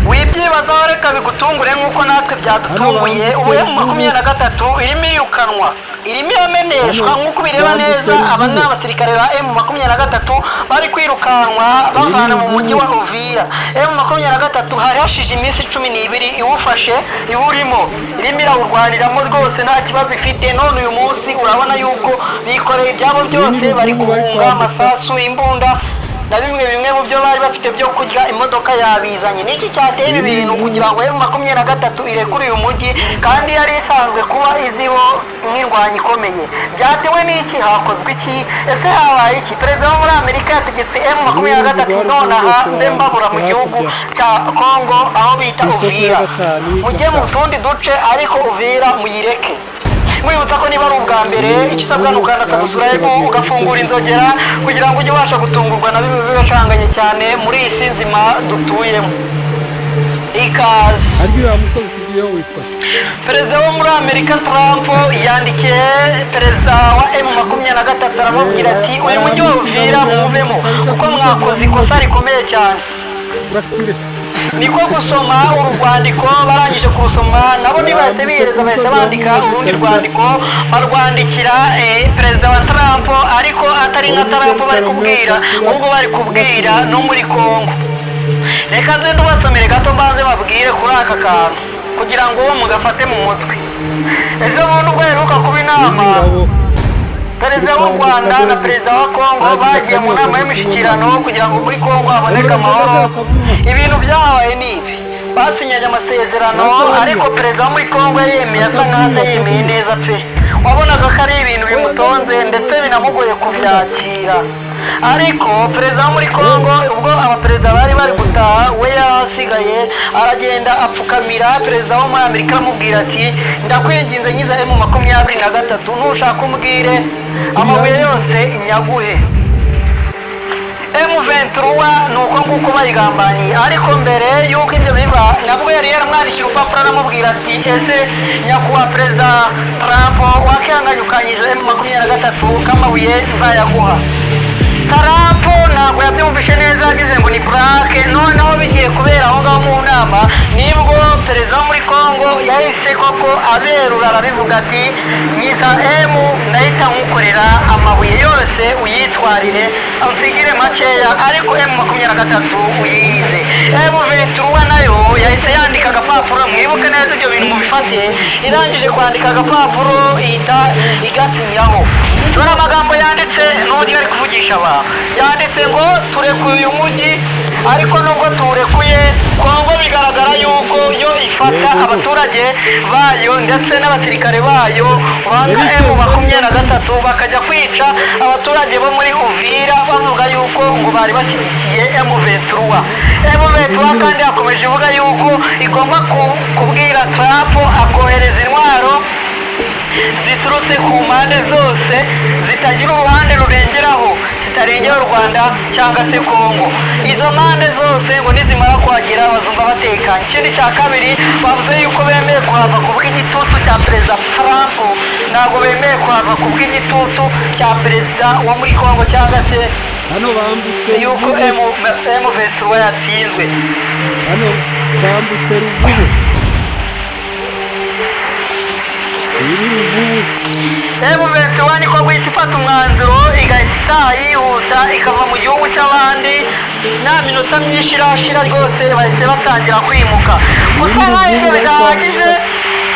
wibyibazaho reka bigutungure nk'uko natwe byadutunguye M23 irimo irukanwa, irimo irameneshwa nk'uko bireba neza. aba ni abasirikare ba M23 bari kwirukanwa bavana mu mujyi wa Uvira. M23 hari hashije iminsi 12 iwufashe iwurimo, irimo irawurwaniramo rwose nta kibazo ifite. None uyu munsi urabona yuko bikoreye ibyabo byose, bari guhunga amasasu, imbunda na bimwe mu byo bari bafite byo kurya. Imodoka yabizanye. Niki cyateye ibi bintu kugira ngo M23 irekure uyu mujyi kandi yari isanzwe kuba iziho nk'indwanyi ikomeye? Byatewe n'iki? Hakozwe iki? Ese habaye iki? Perezida wo muri Amerika yategetse M23 nonaha mbabura mu gihugu cya Congo aho bita Uvira, mujye mu tundi duce, ariko Uvira muyireke. Mwibutsa ko niba ari ubwa mbere icyo usabwa ni uganda subscribe ugafungura inzogera kugira ngo ujye ubasha gutungurwa na bimwe bibacanganye cyane muri iyi si nzima dutuyemo. Ikaze. Perezida wo muri Amerika Trump yandikiye perezida wa M23 aramubwira ati uyu mujyi wa Uvira muvemo kuko mwakoze ikosa rikomeye cyane. Niko gusoma urwandiko, barangije kurusoma nabo ntibahise bihereza, bahise bandika urundi rwandiko barwandikira perezida wa Trump, ariko atari nka Trump bari kubwira, ahubwo bari kubwira no muri Congo. Reka nze ndubasomere gato mbanze babwire kuri aka kantu kugira ngo uwo mugafate mu mutwe. Ejo bundi ubwo heruka kuba inama, perezida w'u Rwanda na perezida wa Congo bagiye mu nama y'imishyikirano kugira ngo muri Congo haboneke amahoro. Ibintu byahabaye ni ibi: basinyanye amasezerano, ariko perezida wo muri Congo yemeye, asa nkaho yemeye neza pe. wabonaga ko ari ibintu bimutonze ndetse binamugoye kubyakira. Ariko perezida wo muri Congo ubwo abaperezida bari bari gutaha, we yasigaye aragenda apfukamira perezida wo muri Amerika amubwira ati ndakwinginze nyiza M23 nushaka umbwire amabuye yose inyaguhe. M23 nuko nguko bayigambaniye, ariko mbere yuko ibyo biba nabwo yari yaramwandikira urupapuro aramubwira ati ese nyakubahwa perezida Trump wakihanganyukanyije M23 k'amabuye nzayaguha. Trump ntabwo yabyumvishe neza, yagize ngo ni plaque. Noneho bigiye kubera aho ngaho mu nama nibwo perezida wo muri Congo yahise koko aberura arabivuga ati nyiza M ndahita nkukorera amabuye yose uyitwarire unsigire makeya, ariko M23 uyize. M23 nayo yahise yandika agapapuro, mwibuke neza ibyo bintu mubifatiye, irangije kwandika agapapuro ihita igasinyaho. Tubona amagambo yanditse n'uburyo ari kuvugisha abantu, yanditse ngo turekuye uyu mujyi, ariko nubwo turekuye Congo bigaragara yuko yo ifata abaturage bayo ndetse n'abasirikare bayo banga M23 bakajya kwica abaturage bo muri Uvira, bavuga yuko ngo bari bashyigikiye M23. M23 kandi yakomeje ivuga yuko igomba kubwira Trump akohereza intwaro ziturutse ku mpande zose, zitagira uruhande rurengeraho, zitarengera u Rwanda cyangwa se Congo. Izo mpande zose ngo nizimara kuhagera bazumva batekanye. Ikindi cya kabiri, bavuze yuko bemeye kuhava ku bw'igitutu cya perezida Trump, ntabwo bemeye kuhava ku bw'igitutu cya perezida wo muri Congo cyangwa se hano bambutse yuko M23 yatsinzwe. Hano bambutse Ruvubu. M23 niko guhita ifata umwanzuro igahita yihuta ikava mu gihugu cy'abandi, nta minota myinshi irashira rwose bahise batangira kwimuka. Gusa nkaho ibyo bidahagije,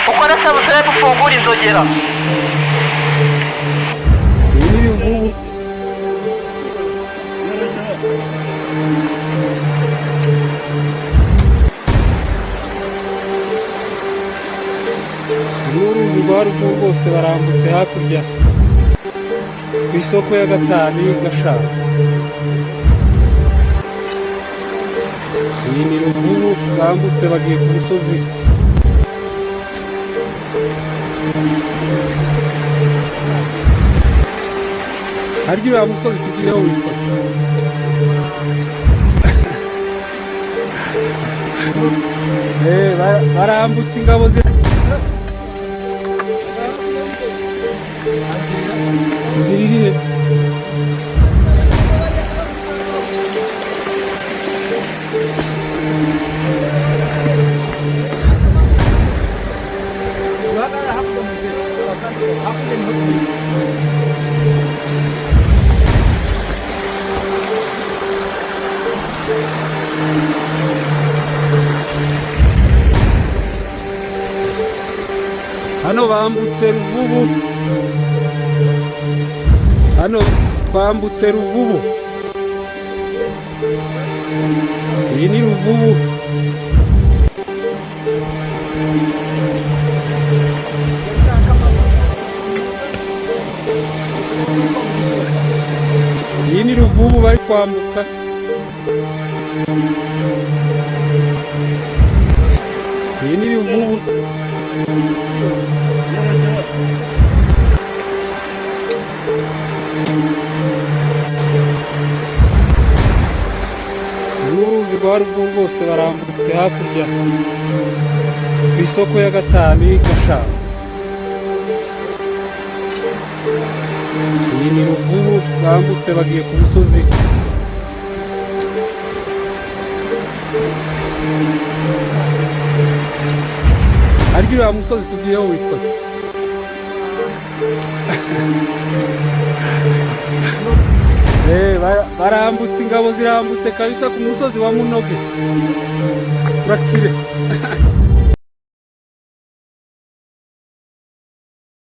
ukora sabusere gufungura inzogera. Uruzi rwa Ruvubu rwose barambutse hakurya ku isoko ya Gatanu Gashaka. Iyi ni Ruvubu bambutse bagiye ku musozi harya uriya musozi tugiyeho witwa barambutse ingabo ziri he hano bambutse Ruvubu, hano bambutse Ruvubu, iyi ni Ruvubu. Iyi ni Ruvubu bari kwambuka. Iyi ni Ruvubu. Uruzi rwa Ruvubu rwose barambutse hakurya ku isoko ya Gatanu y'i Gasharu. Iyi ni Ruvubu bambutse bagiye ku musozi. Harya uriya musozi tugiyeho witwa barambutse ingabo zirambutse kabisa ku musozi wa Munoge. Urakire.